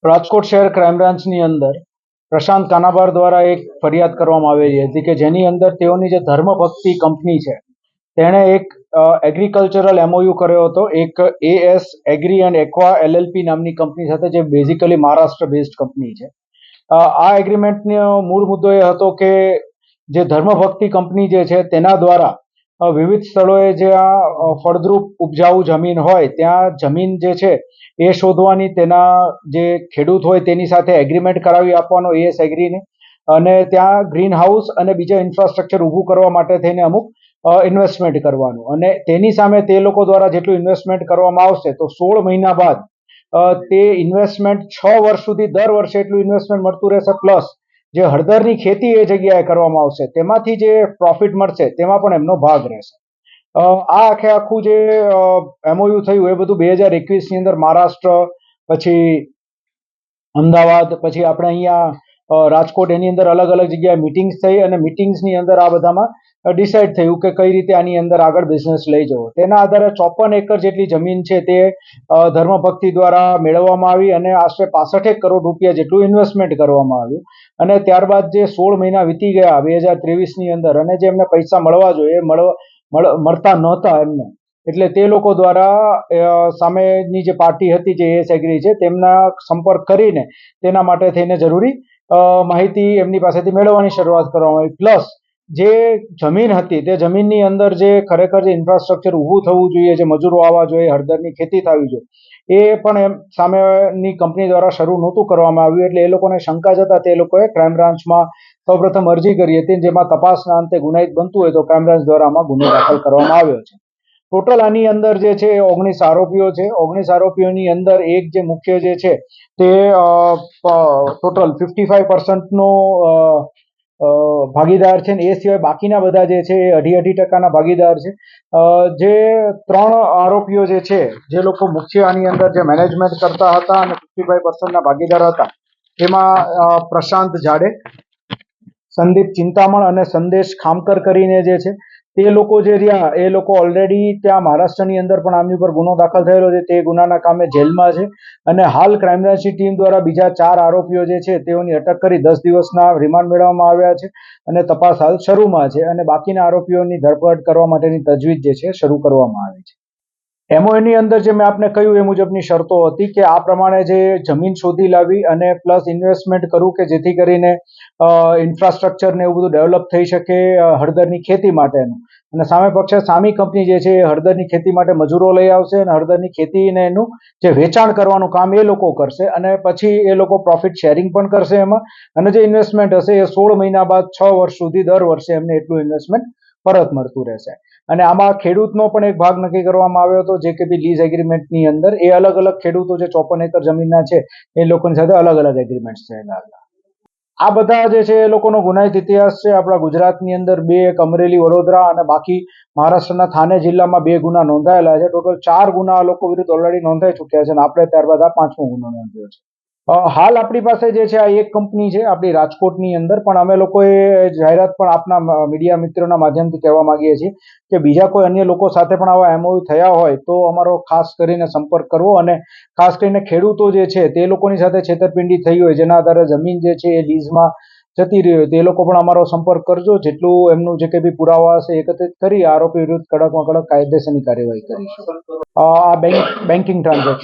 રાજકોટ શહેર ક્રાઇમ બ્રાન્ચની અંદર પ્રશાંત કાનાબાર દ્વારા એક ફરિયાદ કરવામાં આવેલી હતી કે જેની અંદર તેઓની જે ધર્મભક્તિ કંપની છે તેણે એક એગ્રીકલ્ચરલ એમઓયુ કર્યો હતો એક AS Agri and Aqua LLP નામની કંપની સાથે, જે બેઝિકલી મહારાષ્ટ્ર બેઝડ કંપની છે. આ એગ્રીમેન્ટનો મૂળ મુદ્દો એ હતો કે જે ધર્મભક્તિ કંપની જે છે તેના દ્વારા વિવિધ સ્થળોએ જે આ ફળદ્રુપ ઉપજાઉ જમીન હોય ત્યાં જમીન જે છે એ શોધવાની, તેના જે ખેડૂત હોય તેની સાથે એગ્રીમેન્ટ કરાવી આપવાનો એએસ એગ્રીને, અને ત્યાં ગ્રીન હાઉસ અને બીજા ઇન્ફ્રાસ્ટ્રક્ચર ઊભું કરવા માટે થઈને અમુક ઇન્વેસ્ટમેન્ટ કરવાનું, અને તેની સામે તે લોકો દ્વારા જેટલું ઇન્વેસ્ટમેન્ટ કરવામાં આવશે તો 16 મહિના બાદ તે ઇન્વેસ્ટમેન્ટ 6 વર્ષ સુધી દર વર્ષે એટલું ઇન્વેસ્ટમેન્ટ મળતું રહેશે, પ્લસ જે હળદરની ખેતી એ જગ્યાએ કરવામાં આવશે તેમાંથી જે પ્રોફિટ મળશે તેમાં પણ એમનો ભાગ રહેશે. આ આખું જે એમઓયુ થયું એ બધું 2021ની અંદર મહારાષ્ટ્ર, પછી અમદાવાદ, પછી આપણે અહીંયા રાજકોટ, એની અંદર અલગ અલગ જગ્યાએ મિટિંગ્સ થઈ, અને મિટિંગ્સની અંદર આ બધામાં ડિસાઇડ થયું કે કઈ રીતે આની અંદર આગળ બિઝનેસ લઈ જવો. તેના આધારે 54 એકર જેટલી જમીન છે તે ધર્મભક્તિ દ્વારા મેળવવામાં આવી, અને આશરે 65 કરોડ રૂપિયા જેટલું ઇન્વેસ્ટમેન્ટ કરવામાં આવ્યું. અને ત્યારબાદ જે 16 મહિના વીતી ગયા 2023ની અંદર, અને જે એમને પૈસા મળવા જોઈએ એ મળતા નહોતા એમને, એટલે તે લોકો દ્વારા સામેની જે પાર્ટી હતી, જે એએસ એગ્રી છે, તેમના સંપર્ક કરીને તેના માટે થઈને જરૂરી માહિતી એમની પાસેથી મેળવવાની શરૂઆત કરવામાં આવી. પ્લસ જે જમીન હતી તે જમીનની અંદર જે ખરેખર જે ઇન્ફ્રાસ્ટ્રક્ચર ઊભું થવું જોઈએ, જે મજૂરો આવવા જોઈએ, હળદરની ખેતી થવી જોઈએ, એ પણ એમ સામેની કંપની દ્વારા શરૂ નહોતું કરવામાં આવ્યું. એટલે એ લોકોને શંકા જતા તે લોકોએ ક્રાઇમ બ્રાન્ચમાં સૌપ્રથમ અરજી કરી હતી, જેમાં તપાસના અંતે ગુનાહિત બનતું હોય તો ક્રાઇમ બ્રાન્ચ દ્વારા આમાં ગુનો દાખલ કરવામાં આવ્યો છે. ટોટલ આની અંદર જે છે 19 આરોપીઓ છે. 19 આરોપીઓની અંદર એક જે મુખ્ય જે છે તે ટોટલ 55%નો ભાગીદાર છે, એ સિવાય બાકીના બધા જે છે એ 2.5% ભાગીદાર છે. જે 3 આરોપીઓ જે છે, જે લોકો મુખ્ય આની અંદર જે મેનેજમેન્ટ કરતા હતા અને 55%ના ભાગીદાર હતા, એમાં પ્રશાંત જાડે, સંદીપ ચિંતામણ અને સંદેશ ખામકર કરીને જે છે તે લોકો જે રહ્યા એ લોકો ઓલરેડી ત્યાં મહારાષ્ટ્રની અંદર પણ આમની ઉપર ગુનો દાખલ થયેલો છે, તે ગુનાના કામે જેલમાં છે. અને હાલ ક્રાઇમ બ્રાન્ચની ટીમ દ્વારા બીજા 4 આરોપીઓ જે છે તેઓની અટક કરી 10 દિવસના રિમાન્ડ મેળવવામાં આવ્યા છે, અને તપાસ હાલ શરૂમાં છે, અને બાકીના આરોપીઓની ધરપકડ કરવા માટેની તજવીજ જે છે શરૂ કરવામાં આવી છે. એમઓયુની અંદર જે મેં આપને કહ્યું એ મુજબની શરતો હતી કે આ પ્રમાણે જે જમીન શોધી લાવી અને પ્લસ ઇન્વેસ્ટમેન્ટ કરવું કે જેથી કરીને ઇન્ફ્રાસ્ટ્રક્ચર ને એવું બધું ડેવલપ થઈ શકે હળદરની ખેતી માટેનું, અને સામે પક્ષે સામી કંપની જે છે એ હળદરની ખેતી માટે મજૂરો લઈ આવશે, અને હળદરની ખેતીને એનું જે વેચાણ કરવાનું કામ એ લોકો કરશે, અને પછી એ લોકો પ્રોફિટ શેરિંગ પણ કરશે એમાં, અને જે ઇન્વેસ્ટમેન્ટ હશે એ 16 મહિના બાદ 6 વર્ષ સુધી દર વર્ષે એમને એટલું ઇન્વેસ્ટમેન્ટ પરત મળતું રહેશે. અને આમાં ખેડૂતનો પણ એક ભાગ નક્કી કરવામાં આવ્યો હતો, જે કે લીઝ એગ્રીમેન્ટની અંદર એ અલગ અલગ ખેડૂતો જે 54 એકર જમીનના છે એ લોકોની સાથે અલગ અલગ એગ્રીમેન્ટ થયેલા હતા. આ બધા જે છે એ લોકોનો ગુનાહિત ઇતિહાસ છે. આપણા ગુજરાતની અંદર 2, એક અમરેલી, વડોદરા, અને બાકી મહારાષ્ટ્રના થાને જિલ્લામાં 2 ગુના નોંધાયેલા છે. ટોટલ 4 ગુના આ લોકો વિરુદ્ધ ઓલરેડી નોંધાઈ ચૂક્યા છે, અને આપણે ત્યારબાદ આ 5મો ગુનો નોંધ્યો છે. હાલ આપણી પાસે જે છે આ એક કંપની છે આપણી રાજકોટની અંદર, પણ અમે લોકોએ જાહેરાત પણ આપના મીડિયા મિત્રોના માધ્યમથી કહેવા માંગીએ છીએ કે બીજા કોઈ અન્ય લોકો સાથે પણ આવા એમઓયુ થયા હોય તો અમારો ખાસ કરીને સંપર્ક કરવો, અને ખાસ કરીને ખેડૂતો જે છે તે લોકોની સાથે છેતરપિંડી થઈ હોય, જેના આધારે જમીન જે છે એ લીઝમાં જતી રહી હોય, તે લોકો પણ અમારો સંપર્ક કરજો. જેટલું એમનું જે કંઈ બી પુરાવા હશે એકત્રિત કરી આરોપી વિરુદ્ધ કડકમાં કડક કાયદેસરની કાર્યવાહી કરીશું. આ બેન્કિંગ ટ્રાન્ઝેક્શન